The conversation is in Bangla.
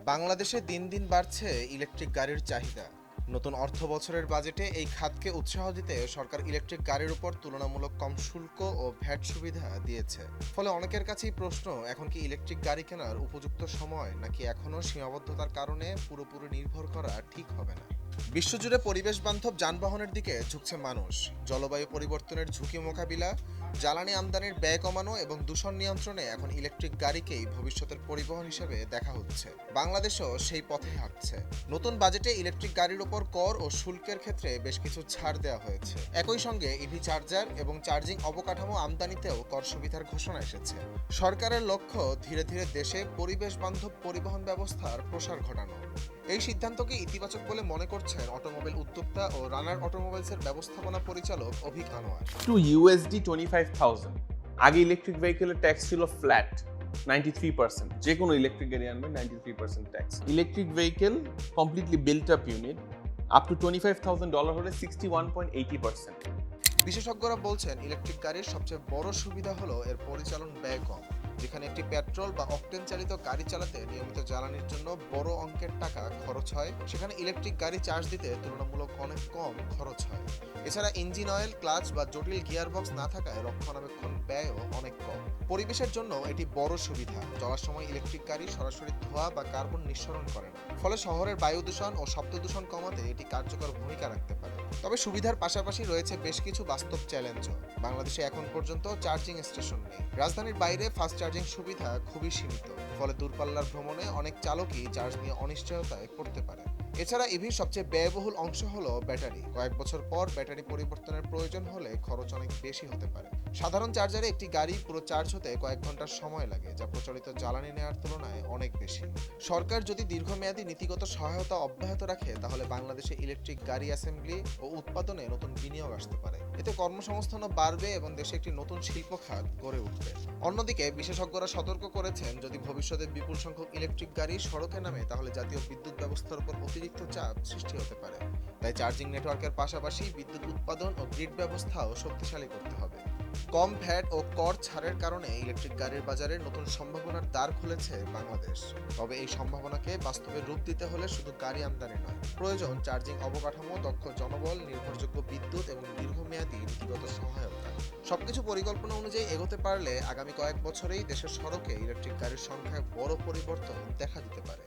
বাংলাদেশে দিন দিন বাড়ছে ইলেকট্রিক গাড়ির চাহিদা। নতুন অর্থ বছরের বাজেটে এই খাতকে উৎসাহ দিতে সরকার ইলেকট্রিক গাড়ির উপর তুলনামূলক কম শুল্ক ও ভ্যাট সুবিধা দিয়েছে। ফলে অনেকের কাছেই প্রশ্ন, এখন কি ইলেকট্রিক গাড়ি কেনার উপযুক্ত সময়, নাকি এখনও সীমাবদ্ধতার কারণে পুরোপুরি নির্ভর করা ঠিক হবে না। বিশ্বজুড়ে পরিবেশ বান্ধব যানবাহনের দিকে ঝুঁকছে মানুষ। জলবায়ু পরিবর্তনের ঝুঁকি মোকাবিলা, জ্বালানি আমদানির ব্যয় কমানো এবং দূষণ নিয়ন্ত্রণে এখন ইলেকট্রিক গাড়িকেই ভবিষ্যতের পরিবহন হিসেবে দেখা হচ্ছে। বাংলাদেশও সেই পথে হাঁটছে। নতুন বাজেটে ইলেকট্রিক গাড়ির উপর কর ও শুল্কের ক্ষেত্রে বেশ কিছু ছাড় দেওয়া হয়েছে। একই সঙ্গে ইভি চার্জার এবং চার্জিং অবকাঠামো আমদানিতেও কর সুবিধার ঘোষণা এসেছে। সরকারের লক্ষ্য ধীরে ধীরে দেশে পরিবেশ বান্ধব পরিবহন ব্যবস্থার প্রসার ঘটানো। এই সিদ্ধান্তকে ইতিবাচক বলে মনে করছেন অটোমোবাইল উদ্যোক্তা ও রানার অটোমোবাইলসের ব্যবস্থাপনা পরিচালক অভিক আনোয়ার। Two USD 25,000। আগে ইলেকট্রিক ভেহিকেলের ট্যাক্স ছিল ফ্ল্যাট 93%। যে কোনো ইলেকট্রিক গাড়ি আনবে 93% ট্যাক্স। Electric vehicle completely built up unit up to $25,000 হলে 61.80%। বিশেষজ্ঞরা বলছেন, ইলেকট্রিক গাড়ির সবচেয়ে বড় সুবিধা হলো এর পরিচালন ব্যয় কম। যেখানে একটি পেট্রোল বা অকটেন চালিত গাড়ি চালাতে নিয়মিত জ্বালানির জন্য বড় অঙ্কের টাকা খরচ হয়, সেখানে ইলেকট্রিক গাড়ি চার্জ দিতে তুলনামূলক অনেক কম খরচ হয়। এছাড়া ইঞ্জিন অয়েল, ক্লাচ বা জটিল গিয়ারবক্স না থাকায় রক্ষণাবেক্ষণ ব্যয়ও অনেক কম। পরিবেশের জন্য এটি বড় সুবিধা। চলার সময় ইলেকট্রিক গাড়ি সরাসরি ধোঁয়া বা কার্বন নিঃসরণ করে না, ফলে শহরের বায়ু দূষণ ও শব্দ দূষণ কমাতে এটি কার্যকর ভূমিকা রাখতে পারে। তবে সুবিধার পাশাপাশি রয়েছে বেশ কিছু বাস্তব চ্যালেঞ্জও। বাংলাদেশে এখন পর্যন্ত চার্জিং স্টেশন নেই। রাজধানীর বাইরে ফাস্ট চার্জিং সুবিধা খুবই সীমিত, ফলে দূরপাল্লার ভ্রমণে অনেক চালকই চার্জ নিয়ে অনিশ্চয়তায় পড়তে পারে। এছাড়া ইভির সবচেয়ে ব্যয়বহুল অংশ হলো ব্যাটারি। কয়েক বছর পর ব্যাটারি পরিবর্তনের প্রয়োজন হলে খরচ অনেক বেশি হতে পারে। সাধারণ চার্জারে একটি গাড়ি পুরো চার্জ হতে কয়েক ঘন্টার সময় লাগে, যা প্রচলিত জ্বালানি নেওয়ার তুলনায় অনেক বেশি। সরকার যদি দীর্ঘমেয়াদী নীতিগত সহায়তা অব্যাহত রাখে, তাহলে বাংলাদেশে ইলেকট্রিক গাড়ি অ্যাসেম্বলি ও উৎপাদনে নতুন বিনিয়োগ আসতে পারে। এতে কর্মসংস্থানও বাড়বে এবং দেশে একটি নতুন শিল্প খাত গড়ে উঠবে। অন্যদিকে বিশেষজ্ঞরা সতর্ক করেছেন, যদি ভবিষ্যতে বিপুল সংখ্যক ইলেকট্রিক গাড়ি সড়কে নামে, তাহলে জাতীয় বিদ্যুৎ ব্যবস্থার উপর অতিরিক্ত চাপ সৃষ্টি হতে পারে। তাই চার্জিং নেটওয়ার্কের পাশাপাশি বিদ্যুৎ উৎপাদন ও গ্রিড ব্যবস্থাও শক্তিশালী করতে হবে। কম ভ্যাট ও কর ছাড়ের কারণে ইলেকট্রিক গাড়ির বাজারে নতুন সম্ভাবনার দ্বার খুলেছে বাংলাদেশ। তবে এই সম্ভাবনাকে বাস্তবে রূপ দিতে হলে শুধু গাড়ি আমদানি নয়, প্রয়োজন চার্জিং অবকাঠামো, দক্ষ জনবল, নির্ভরযোগ্য বিদ্যুৎ এবং দীর্ঘমেয়াদী নীতিগত সহায়তা। সবকিছু পরিকল্পনা অনুযায়ী এগোতে পারলে আগামী কয়েক বছরেই দেশের সড়কে ইলেকট্রিক গাড়ির সংখ্যায় বড় পরিবর্তন দেখা দিতে পারে।